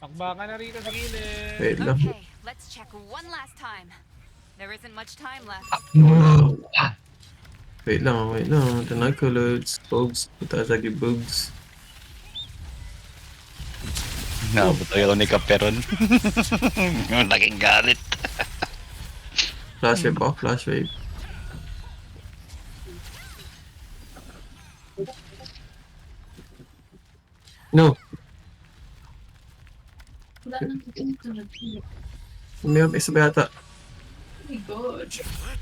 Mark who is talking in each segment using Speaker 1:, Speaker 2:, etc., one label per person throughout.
Speaker 1: Pakbaka na rito sa gilid.
Speaker 2: Wait lang.
Speaker 3: Okay, let's check one last time. There isn't much time left.
Speaker 2: Wait lang. Ito na ko, Lods. Bugs. Puta sa bugs.
Speaker 4: Nabutoy ako ni Caperon. Naging galit.
Speaker 2: Flash wave ako. Flash wave. No. May isa ba yata?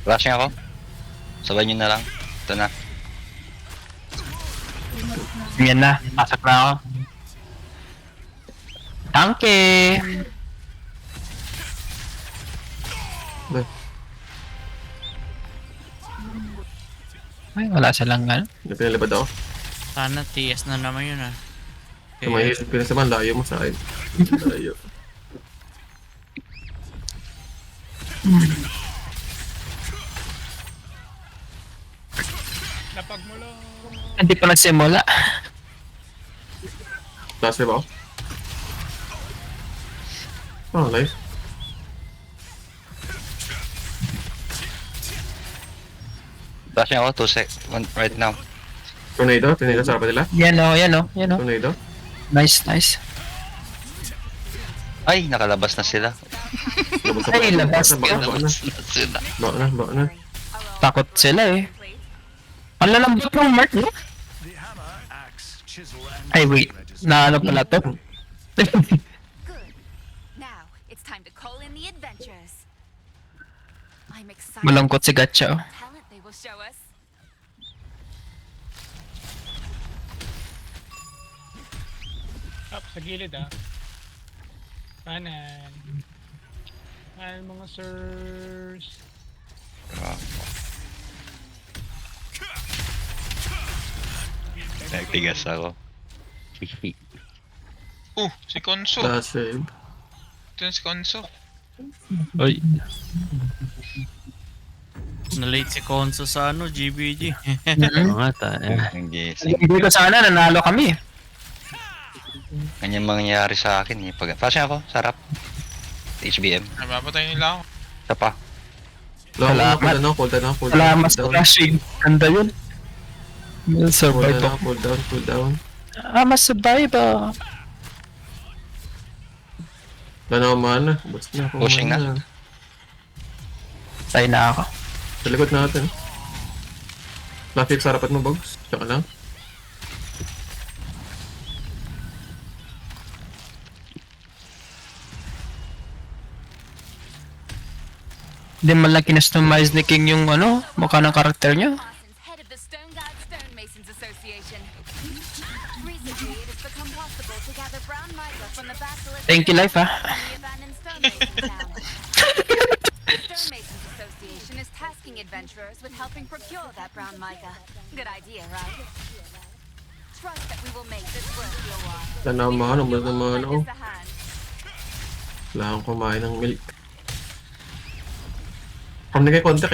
Speaker 4: Flashing ako. Sabay nyo na lang. Ito na.
Speaker 5: Yan na, pasok na ako. Tanke!
Speaker 2: Ba?
Speaker 5: Ay, wala silang ano.
Speaker 2: Hindi pinalabad ako.
Speaker 6: Sana TS na naman yun ah.
Speaker 2: Tumayo. Pinasaman, layo mo sa akin. Layo.
Speaker 1: Lapag mo lang.
Speaker 5: Hindi pa nagsimula.
Speaker 2: Flash wave ako. Oh, nice.
Speaker 4: Flashing ako. 2 sec. Right now.
Speaker 2: Tornado sa harapan nila.
Speaker 5: Yan o.
Speaker 2: Tornado.
Speaker 5: Nice, nice.
Speaker 4: Ay, nakalabas na sila.
Speaker 5: Ay, labas
Speaker 2: Baka
Speaker 5: ka.
Speaker 2: na.
Speaker 4: Sila.
Speaker 2: Baka na.
Speaker 5: Takot sila eh. Ang lalambot ng mark, no? Ay, wait. Naano pala to?
Speaker 3: Good. Now, it's time to call in the adventurers. I'm excited.
Speaker 5: Malungkot si Gacha. Oh.
Speaker 3: Talent they will show us.
Speaker 1: Up sa gilid ah. Kanan. Kanan mga sirs.
Speaker 4: Nagtigas ako.
Speaker 7: Si Konso.
Speaker 2: Flash wave.
Speaker 7: Ito yung si Konso.
Speaker 5: Uy.
Speaker 6: Na-late si Konso sa ano, GBG.
Speaker 5: Mhm.
Speaker 8: Oo nga, tayo.
Speaker 4: Ang gising.
Speaker 5: Hindi ko sana, nanalo kami.
Speaker 4: Ganyan mangyayari sa akin eh. Flashing ako. Sarap. HBM.
Speaker 7: Napapatay nila ako.
Speaker 4: Isa pa.
Speaker 5: Salamat.
Speaker 2: Cool down.
Speaker 5: Salamat sa flashing. Ganda yun.
Speaker 2: Cool
Speaker 5: Survive
Speaker 2: down,
Speaker 5: ako.
Speaker 2: cool down.
Speaker 5: Mas survive ah.
Speaker 2: Wala na ako mana. Basta na ako
Speaker 4: Pushing
Speaker 2: mana.
Speaker 5: Tayo na ako.
Speaker 2: Sa likod natin. Flash wave sa harapan mo, Bugs. Tsaka lang.
Speaker 5: Hindi man lang kinustomize ni King yung ano, mukha ng karakter niya.
Speaker 3: Parsons, head of the Stone God Stonemasons Association. Recently, it has become possible to gather brown mica from the basilisk
Speaker 5: Thank you, Life, ah.
Speaker 3: in the abandoned stonemason town. The Stonemasons Association is tasking adventurers with helping procure that brown mica. Good idea, right? Trust that we will make this worth your while.
Speaker 2: Wala na ako mana. Wala na mana ako.
Speaker 3: Lend us a hand.
Speaker 2: Wala akong kumain ng milk. Kung nagay konti,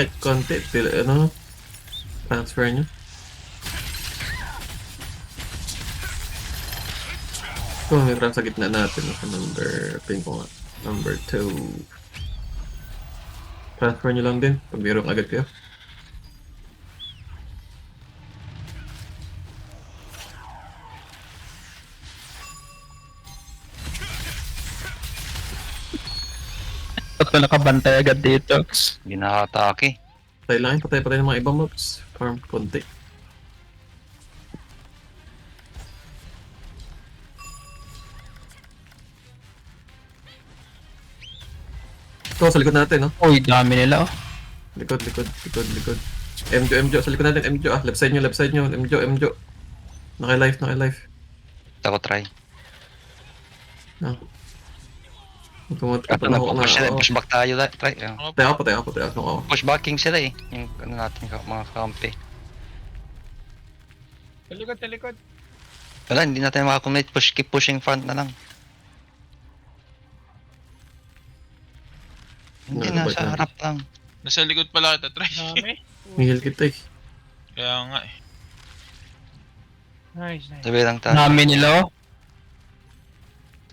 Speaker 2: ano, transfer nyo. So, may trans sa gitna natin. Pin ko nga. Number 2. Transfer nyo lang din. Pag mayroong agad kayo.
Speaker 5: Ba't pa nakabantay agad dito?
Speaker 4: Hindi nakatake.
Speaker 2: Patay lang yun. Patay ng mga ibang mobs. Farm konti. Ito, sa likod natin, no?
Speaker 5: Uy, dami nila oh.
Speaker 2: Likod. MJ. Sa likod natin, MJ. Left side nyo. MJ. Naka-life.
Speaker 4: Ako try.
Speaker 2: Ah.
Speaker 4: Kato na push sila. Push back tayo. Try.
Speaker 2: Patay ako.
Speaker 4: Push backing sila eh. Yung ano natin mga kampi.
Speaker 1: Sa likod.
Speaker 4: Wala, hindi natin makakomit. Keep pushing front na lang. Hindi,
Speaker 2: Nakabalik
Speaker 4: nasa
Speaker 2: na.
Speaker 4: harap lang.
Speaker 7: Nasa likod pala kita, try.
Speaker 1: Dami.
Speaker 2: Nihil kita eh.
Speaker 7: Kaya nga eh.
Speaker 1: Nice.
Speaker 4: Sabi lang tayo.
Speaker 5: Dami nila oh.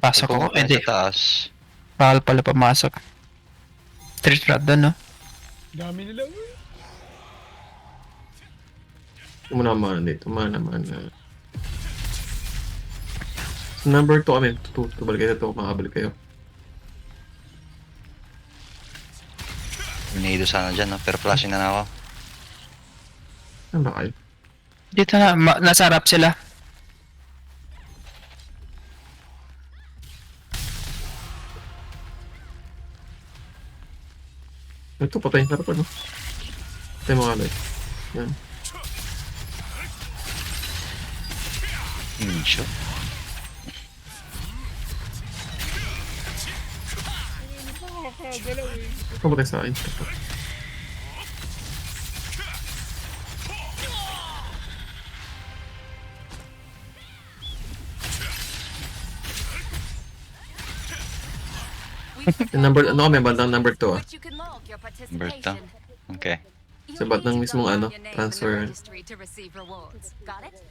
Speaker 5: Pasok
Speaker 4: Pag
Speaker 5: ako.
Speaker 4: pumunta
Speaker 5: Hindi.
Speaker 4: sa taas,
Speaker 5: Bawal pala pumasok. Street rat doon, no?
Speaker 1: Dami nila. Uy.
Speaker 2: Muna naman dito. Mana. Number 2 kami. Balik kayo ito. Makabalik kayo.
Speaker 4: Unido sana dyan, no? Pero flashing na ako.
Speaker 2: Ano ba kayo?
Speaker 5: Dito na, nasa harap sila.
Speaker 2: Ito, patayin ka pa, no? Patay mo kalay. Yan.
Speaker 4: Sure.
Speaker 1: Nakakagalaw eh.
Speaker 2: Kapatay sa akin. Yung number, ano kami, bandang number 2 ah.
Speaker 3: But you can log your
Speaker 4: Number
Speaker 3: participation.
Speaker 4: Okay.
Speaker 3: You'll
Speaker 2: Sa ba't ng
Speaker 3: need to
Speaker 2: mismong
Speaker 3: log
Speaker 2: ano,
Speaker 3: your name in the
Speaker 2: transfer.
Speaker 3: registry to receive rewards. Got it?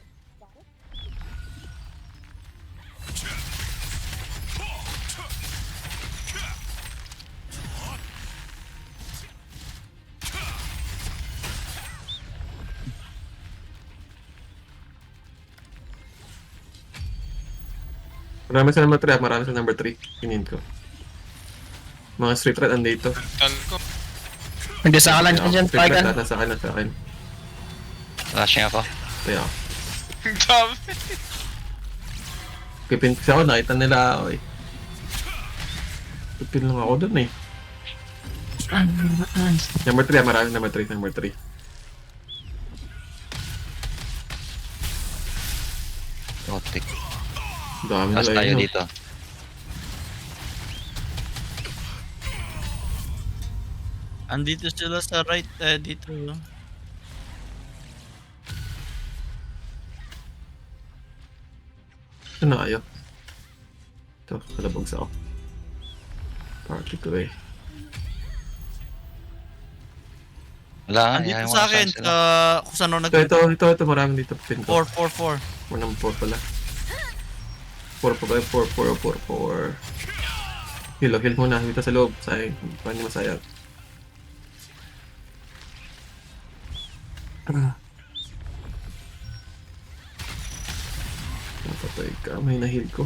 Speaker 2: Marami sa number 3 ah, marami sa number 3. Pinin ko. Mga street rat andito.
Speaker 7: Tal ko.
Speaker 5: Hindi sa kalan dyan,
Speaker 2: Street rat
Speaker 5: Paigan.
Speaker 2: nasa akin, nasa akin.
Speaker 4: Flashing ako.
Speaker 2: Kaya,
Speaker 7: Ang dami.
Speaker 2: pipin kasi ako, nakita nila ako eh. Pipin lang ako dun eh. Number 3 ah, maraming number 3, number 3.
Speaker 4: Rotic.
Speaker 2: Dami
Speaker 4: Taas
Speaker 2: nila
Speaker 4: tayo
Speaker 2: yun. No?
Speaker 4: dito.
Speaker 6: Andito sila sa right, dito.
Speaker 2: Ito na kayo. Ito, kalabog sa ako. Party ko eh.
Speaker 4: Wala nga,
Speaker 6: Andito
Speaker 4: ayaw mo
Speaker 6: sa
Speaker 4: na
Speaker 6: akin,
Speaker 4: saan sila.
Speaker 6: kung saan ako
Speaker 2: Ito, marami dito. Pin ko.
Speaker 6: 4.
Speaker 2: 4 ng 4 pala. 4 pa ba? 4. Heal muna. Dito sa loob. Sayang. Paano niya masayang? Napatay ka. May na-heal ko.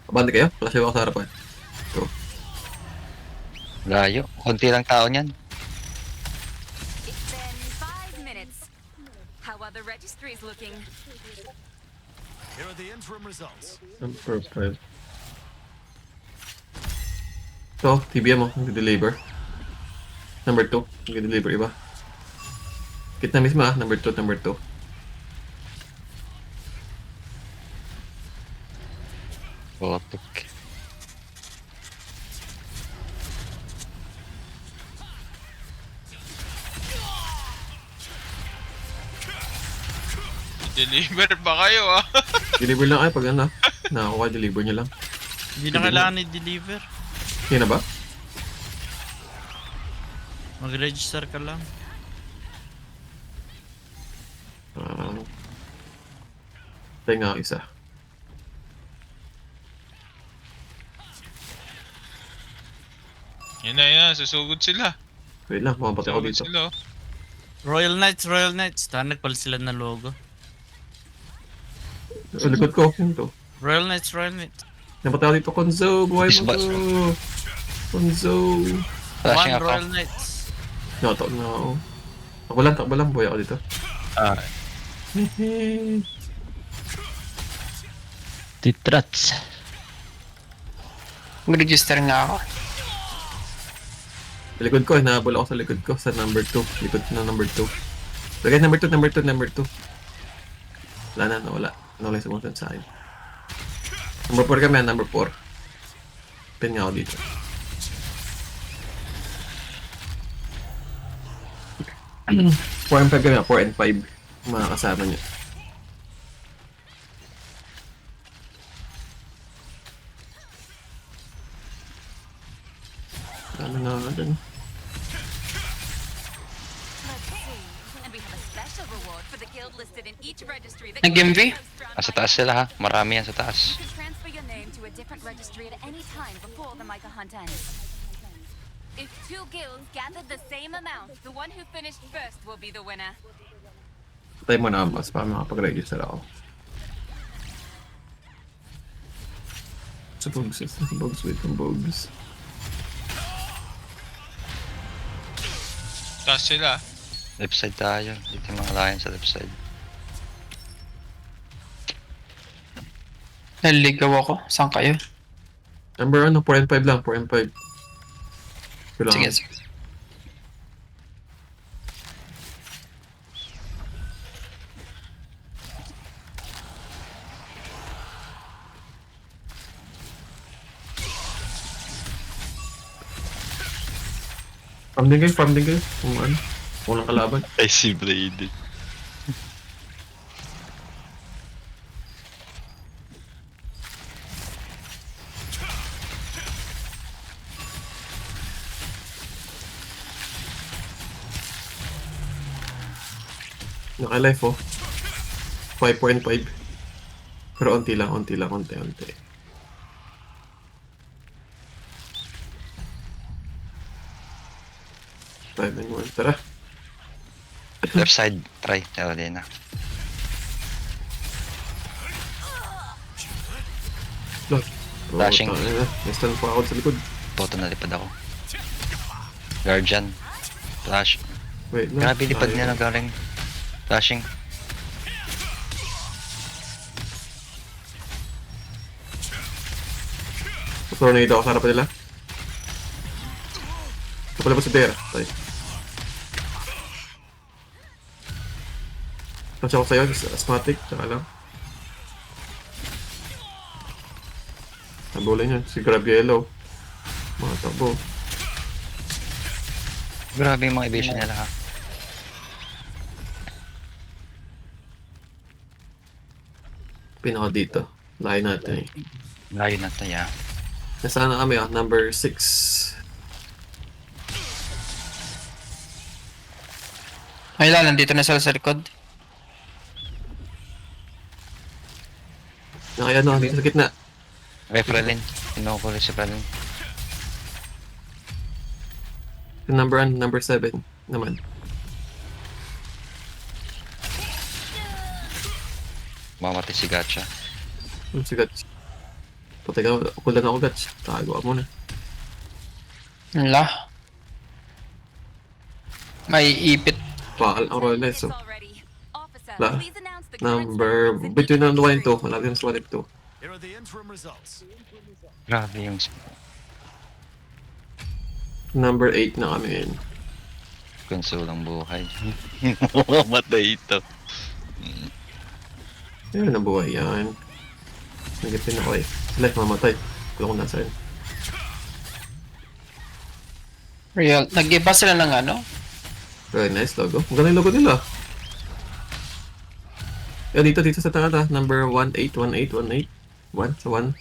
Speaker 2: Abante kayo? Klase ako sa harapan. Ito.
Speaker 4: Layo. Konti lang tao niyan.
Speaker 3: It's been 5 minutes. How are the registries looking?
Speaker 8: Here are the interim results.
Speaker 2: Number 5. Ito, TBM mo. Nag-deliver. Number 2. Nag-deliver iba. Kit na mismo ah. Number 2.
Speaker 4: Rotic.
Speaker 7: Deliver ba kayo ah?
Speaker 2: Deliver lang kayo pag ano. Nakakuha, deliver nyo lang.
Speaker 6: Hindi na kailangan i-deliver.
Speaker 2: Yan na ba?
Speaker 6: Mag-register ka lang.
Speaker 2: Tayo nga ako isa.
Speaker 7: Yan, susugod sila.
Speaker 2: Wait lang, mapapatay ako
Speaker 7: Susugod
Speaker 2: dito.
Speaker 7: sila. oh.
Speaker 6: Royal Knights. Tanag pala sila na logo.
Speaker 2: Sa likod ko, yun to.
Speaker 6: Royal Knights.
Speaker 2: Napatay ako dito, Konzo! Buhay mo
Speaker 4: Isbas.
Speaker 2: to! Konzo!
Speaker 4: Flashing
Speaker 6: One
Speaker 4: ako.
Speaker 6: Royal Knights.
Speaker 2: Natak na ako. Takbo lang, buhay ako dito.
Speaker 4: Ah,
Speaker 2: Hehe.
Speaker 5: Titrats. Mag-register nga ako.
Speaker 2: Sa likod ko, hinahabol ako sa likod ko, sa number 2. Likod na number 2. Lagay number 2. Wala na, nawala. Nawala yung sumusunod sa akin. Number 4 kami, number 4. Pin nga ako dito. Four and 5 kami, 4 and 5. Mga kasama niya. Ano na dun?
Speaker 3: special reward for the guild listed in each registry that
Speaker 5: Nag-MV?
Speaker 3: contains most Brown
Speaker 4: Sa taas
Speaker 3: Micah.
Speaker 4: sila ha. Marami yan sa
Speaker 3: You
Speaker 4: taas.
Speaker 3: can transfer your name to a different registry at any time before the Micah hunt ends. If two guilds gathered the same amount, the one who finished first will be the winner.
Speaker 2: Patay mo na mas para makapag-register ako. Sa bugs, wait ng bugs.
Speaker 7: Taas sila.
Speaker 4: Left side tayo. Dito yung mga lion sa left side.
Speaker 5: Naliligaw ako. Saan kayo?
Speaker 2: Number 4 and 5 lang, 4 and 5.
Speaker 5: Sige, sige.
Speaker 2: Farm din kayo. Kung ano. Kung walang kalaban.
Speaker 4: I see blade.
Speaker 2: Naka-life oh. 5.5. Pero onti lang, onti. 5 and 1. Tara.
Speaker 4: Left side. Try. Tara din na.
Speaker 2: Look.
Speaker 4: Dashing.
Speaker 2: Instant pa ako sa likod.
Speaker 4: Toto na lipad ako. Guardian. Flash.
Speaker 2: Wait lang.
Speaker 4: Grabe lipad niya na galing. Flashing.
Speaker 2: Tornado ako sa harapan nila. Napalabas si Tera. Tayo. Touch ako sa'yo, asthmatic, tsaka lang. Tabulin yun, si Grab Yellow. Mga tabo.
Speaker 4: Grabe yung mga evasion nila ha.
Speaker 2: Pinaka dito. Layo natin eh.
Speaker 4: Layo na tayo.
Speaker 2: Nasaan na kami number 6.
Speaker 5: Ay lang, nandito na sila sa likod.
Speaker 2: Nakaya dito sa gitna.
Speaker 4: Okay, Frelin. Pinukulit si Frelin.
Speaker 2: Number 7 naman.
Speaker 4: Mamatay si Gacha.
Speaker 2: Si Gats. Patay ka, kulan ako Gats. Tago ka muna.
Speaker 5: Wala. May ipit.
Speaker 2: Paal ang Royal Knights. So,
Speaker 3: Already. Officer,
Speaker 2: La.
Speaker 3: please announce the current
Speaker 2: number,
Speaker 3: standings in
Speaker 2: between
Speaker 3: each
Speaker 2: 1 and 2.
Speaker 3: registry.
Speaker 2: Malapit na sa 1 and 2.
Speaker 8: Here are the interim results.
Speaker 4: Grabe yung...
Speaker 2: Number 8 na kami ngayon.
Speaker 4: Konsolang buhay. Mamatay ito.
Speaker 2: Ayun, nabuhay yan. Nagipin ako eh. Sila mamatay. Kung kung nasaan.
Speaker 5: Real. Nag-iba sila ng ano?
Speaker 2: Very nice logo. Ang ganda yung logo nila. Yan, dito sa tanga number 18. 1 sa 1.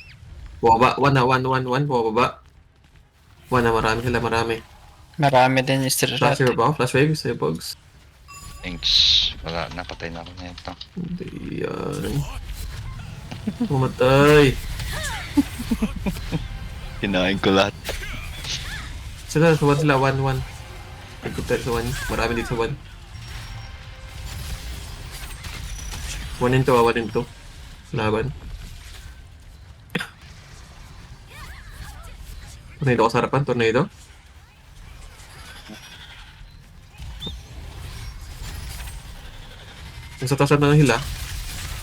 Speaker 2: Bumaba. 1 na 1. Bumaba. 1 na marami.
Speaker 5: Marami din yung
Speaker 2: Flash
Speaker 5: strata.
Speaker 2: your ba? Flash wave sa'yo, Bugs.
Speaker 4: Thanks. Wala, napatay na ako na ito.
Speaker 2: Hindi yan. Pumatay.
Speaker 4: Kinain ko lahat.
Speaker 2: Sila, sa 1 sila. 1. Nag-compare sa 1. Marami dito sa 1. 1 and 2, 1 and 2. Laban. Tornado ako sa harapan, tornado. Nasa taas na ng hila.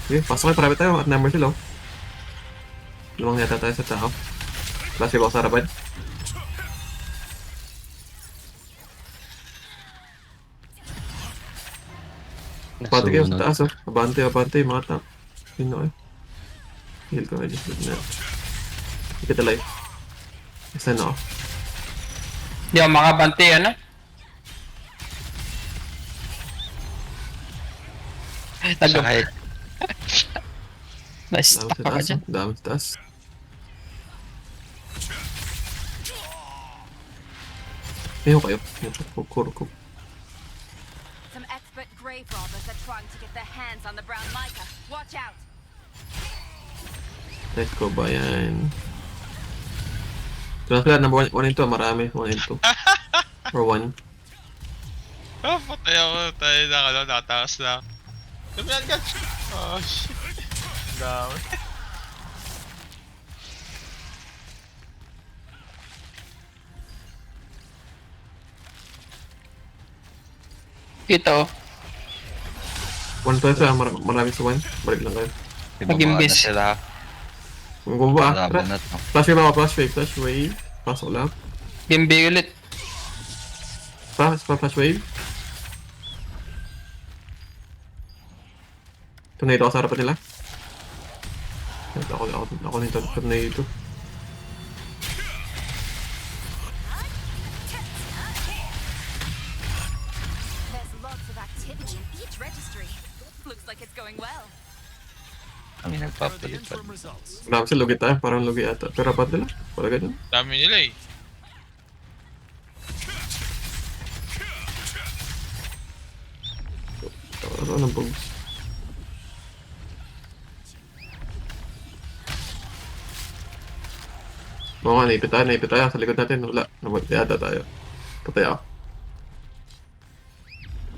Speaker 2: Okay, pasok kayo, marami tayo. At number sila. Lumang yata tayo sa tao. Flash ako sa harapan. Abante kayo sa taas, oh. Abante, mga tao. Yun na kayo. Heal ko, I just did na. Get alive. Isa na ako.
Speaker 5: Di ako makabante, ano?
Speaker 4: Sa
Speaker 5: Nag-
Speaker 4: height.
Speaker 5: Nice.
Speaker 2: Dami sa
Speaker 5: Taka ka
Speaker 2: taas,
Speaker 5: dyan.
Speaker 2: oh. Dami sa taas. Ayun kayo. Yung kurko.
Speaker 3: Some expert grave robbers are trying to get their hands on the brown mica. Watch out!
Speaker 2: Let's go ba yan? So, sila, number 1 and 2, marami. 1 and 2. Or 1.
Speaker 7: Ah, patay ako. Tayo na ka lang, nakatakas lang. Damihan ka! Oh, shit. Dami.
Speaker 5: Ito.
Speaker 2: 1 to isa, marami sa 1. Balik lang kayo.
Speaker 5: Mag-imbis.
Speaker 4: Na sila.
Speaker 2: Kung gumawa,
Speaker 4: Laban na to.
Speaker 2: flash wave ako, flash wave. Pasok lang.
Speaker 5: Gimbi ulit.
Speaker 2: Flash wave. Tornado ako sa harapan nila. Ako nito, tornado.
Speaker 3: There's lots of activity in each registry. Looks like it's going well.
Speaker 4: Kami
Speaker 8: Here are the
Speaker 4: nagpapalit pa.
Speaker 8: interim results.
Speaker 2: Marami sila, lugi tayo. Parang lugi ata. Pero rapat nila. Parang ganyan.
Speaker 7: Dami nila eh.
Speaker 2: Ano ng bugs? Oo nga, naipit tayo. Sa likod natin, wala. Nabatiyada tayo. Patay ako.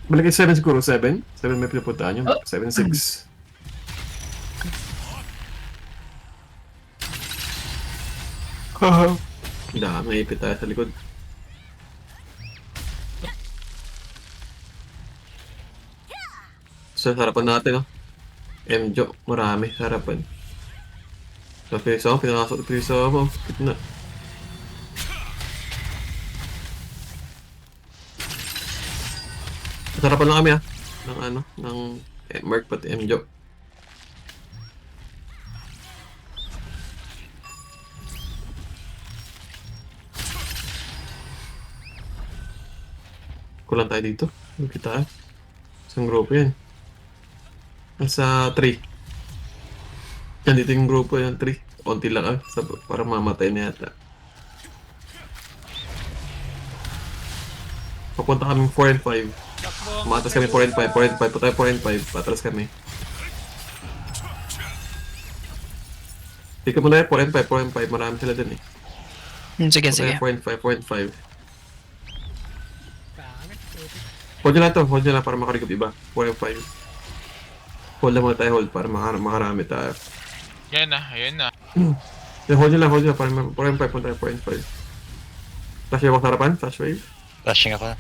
Speaker 2: Balik 7 siguro, 7? 7 may pinupuntaan yun. 7-6. Dami, naipit tayo sa likod. Sa harapan natin, oh. M-Jo, marami sa harapan. Sa piso, pinakasok sa piso mo. Kitna. Sa harapan lang kami, ah. Ng ano, ng Merc pati M-Jo. Kulang tayo dito. Ano kita, ah. Isang grupo yan. Nasa 3. Yan, dito yung grupo yung 3. Konti lang ah, para mamatay na yata. Papunta kami 4 and 5. Maatas kami 4 and 5, 4 and 5. Patay 4 and 5, patras kami. Tika mo na yan, 4 and 5, 4 and 5. Marami sila dun eh.
Speaker 5: Sige,
Speaker 2: Patay
Speaker 5: sige.
Speaker 2: 4 and 5, 4 and 5.
Speaker 1: Pangit.
Speaker 2: Hold nyo lang to, hold nyo lang para makarigap iba. 4 and 5. Hold lang muna tayo, hold para makarami tayo.
Speaker 7: Yan na, ayan na.
Speaker 2: Yeah, hold nyo lang para 4 and 5, punta tayo 4 and 5. Flash wave ako sa harapan, flash wave.
Speaker 4: Flashing ako.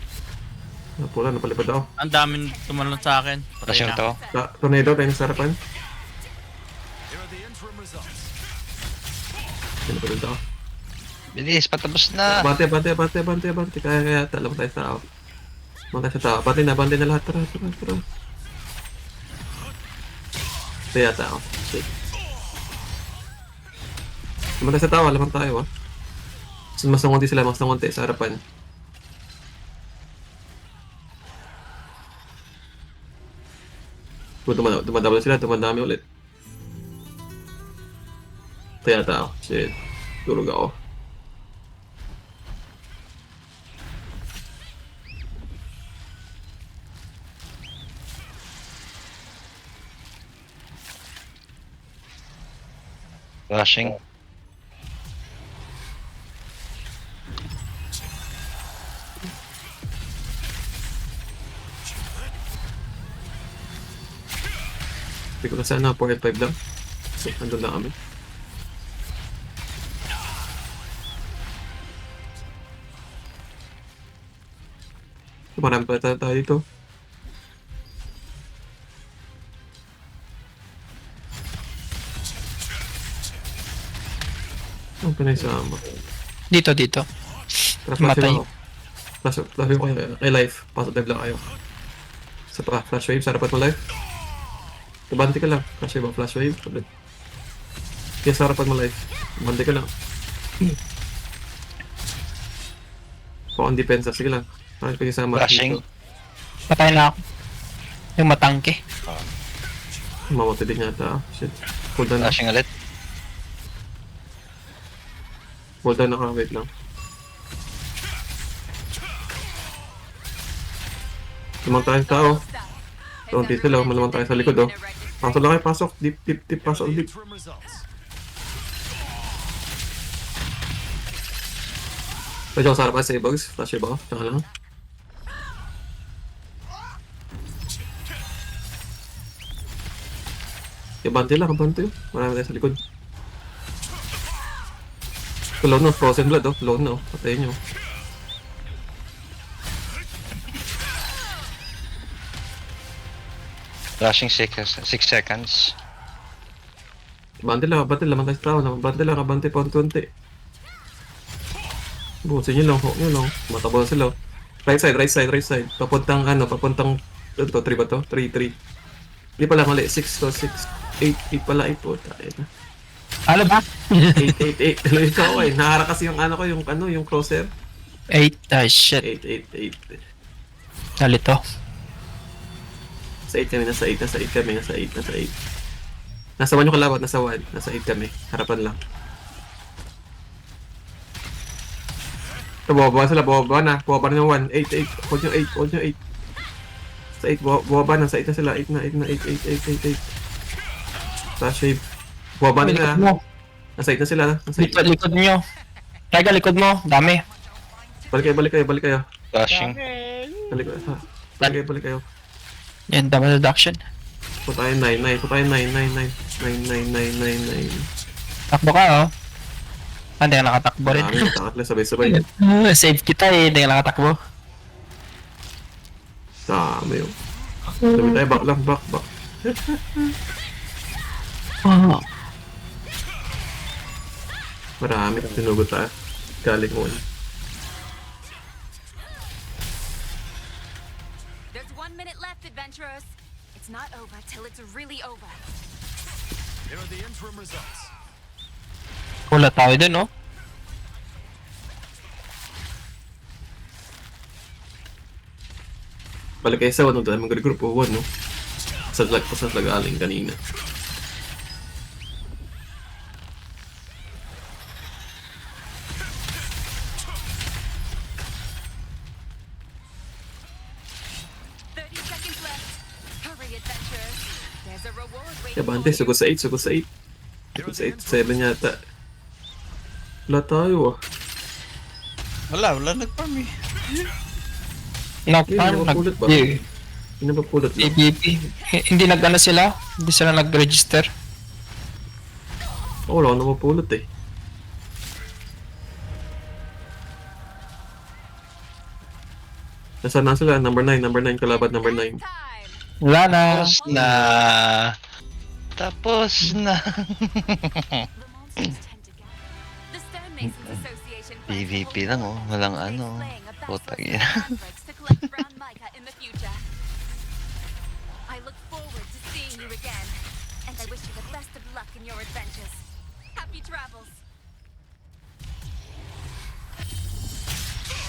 Speaker 2: Napula, napalipad ako.
Speaker 6: Ang daming tumalon sa akin. Patay
Speaker 4: Flashing
Speaker 6: na.
Speaker 4: to.
Speaker 2: Tornado, tayo sa harapan.
Speaker 8: Here are the interim results.
Speaker 2: Napalipad ako.
Speaker 4: Bilis, patapos na.
Speaker 2: Bante. Kaya talam tayo sa tao. Bante sa tao. Bante na lahat. Tara. Kaya tao. Shit. Bante sa tao, laman tayo ah. Mas nangunti sila, sa harapan. Dumadami sila, dumadami ulit. Kaya tao. Shit. Durog ako.
Speaker 4: Flashing.
Speaker 2: Hindi ko na sana 4 and 5 lang. So, andun lang kami. Marami pa tayo dito. Ang pinaisama.
Speaker 5: Dito.
Speaker 2: Tara,
Speaker 5: Matay.
Speaker 2: flash wave ko kay life. Pasok dive lang kayo. Sa flash wave, sa harapan mo life. Kabante ka lang. Flash wave. Kaya sa harapan mo life. Kabante ka lang. Pang depensa, sige lang. Parang pinasama.
Speaker 4: Flashing.
Speaker 5: Patay na ako. Yung matangke.
Speaker 2: Mamatay din yata. Shit. Hold on.
Speaker 4: Flashing ulit.
Speaker 2: Hold on ako. Wait lang. Tumang tayong tao. Konti sila, malamang tayo sa likod, oh. Pasok lang kayo, pasok. Deep, deep, deep, pasok,
Speaker 8: The
Speaker 2: deep.
Speaker 8: interim results.
Speaker 2: Pwede ako sa harapan sa Evox. Flash wave ako. Tsaka lang. Kabante lang, kabante. Marami tayo sa likod. Low na, frozen blood, oh. Low na, oh. Patayin nyo.
Speaker 4: Rushing 6 seconds.
Speaker 2: Kabante lang, kabante lang. Tayo sa tao. Kabante lang, kabante pa konti. Busin nyo lang, hook nyo lang. Matabol sila, oh. Right side, right side, right side. Papuntang, papuntang... Ito, 3 ba to? 3, 3. Hindi pala mali. 6 to 6. 8 pala. 8 po. Tayo na.
Speaker 5: Ano ba?
Speaker 2: 8. Ikaw eh. Nahara kasi yung ko, yung crosshair.
Speaker 5: 8. Ah, shit.
Speaker 2: 8.
Speaker 5: Nalito.
Speaker 2: Nasa 8 kami, nasa 8 kami, nasa 8. Nasa 1 yung kalawat, nasa 1. Nasa 8 kami. Harapan lang. Ito, bababa sila, bababa na. Bababa na yung 1. 8. Hold yung 8. Sa 8, bababa na. Sa 8 na sila. 8 na. 8. Flash wave. Bababa nila.
Speaker 5: Likod mo.
Speaker 2: Nasa 8 na sila. Nasa 8.
Speaker 5: Likod nyo. Teka, likod mo. Dami.
Speaker 2: Balik kayo.
Speaker 4: Rushing.
Speaker 2: Balik kayo.
Speaker 5: Yan, dami reduction.
Speaker 2: Putayin 9.
Speaker 5: Takbo ka, oh. Ah, hindi ka nakatakbo rin.
Speaker 2: Marami natakatla sabay-sabay.
Speaker 5: Save kita eh, hindi ka nakatakbo.
Speaker 2: Dami yun. Sabi tayo, back lang, back. Marami, tinugot tayo. Galing mo.
Speaker 3: There's 1 minute left, adventurers. It's not over till it's really over.
Speaker 8: Here are the interim results.
Speaker 5: Wala tayo dun, oh.
Speaker 2: Balik kayo sa 1, tayo mag-regroup o 1, no? Sa lag-aling kanina. Kabante, sugod sa 8. Sugod sa 8, 7 yata. Wala tayo, ah.
Speaker 6: Wala nag-farm eh.
Speaker 5: Knock-farm,
Speaker 2: napapulot ba?
Speaker 5: nag-
Speaker 2: Hindi na papulot na.
Speaker 5: ABP. Hindi nag-ano sila? Hindi sila nag-register.
Speaker 2: Wala ko na mapulot eh. Nasaan na sila? Number 9, kalaban number 9.
Speaker 5: Wala na.
Speaker 4: Tapos na. Tapos na. PvP lang, oh. Walang ano. Putang ina.
Speaker 3: I look forward to seeing you again, and I wish you the best of luck in your adventures. Happy travels.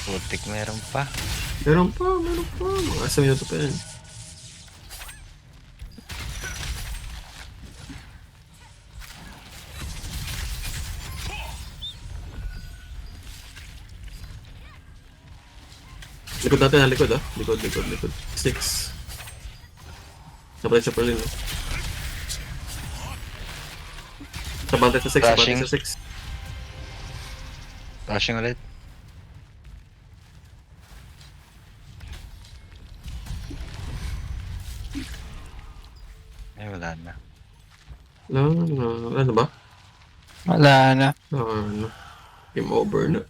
Speaker 4: Putik, meron pa.
Speaker 2: Meron pa. Mga 1 minuto pa yan. Likod natin, likod ah. Likod. 6. Napatay siya Perlin, no? Sabantay sa 6,
Speaker 4: Rushing.
Speaker 2: sabantay sa 6.
Speaker 4: Rushing ulit. Ay, wala na.
Speaker 2: Ano ba?
Speaker 5: Wala na.
Speaker 2: Ano? Game over na.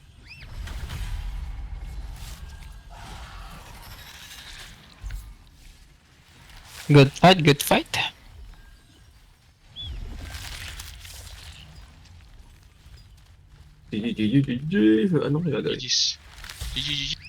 Speaker 5: Good fight.
Speaker 2: GG. Ano kaya gagawin?
Speaker 7: GG's.